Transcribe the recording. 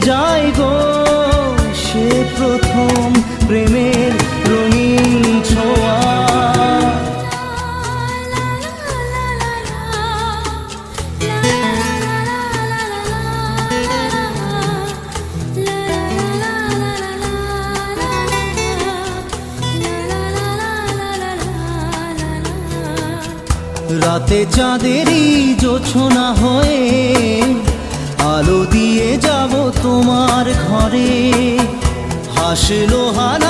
যায় গো সে প্রথম প্রেমের রঙিন ছোঁয়া। রাতে চাঁদেরই জোছনা হয়ে আলো দিয়ে যাব তোমার ঘরে, হাসলো হার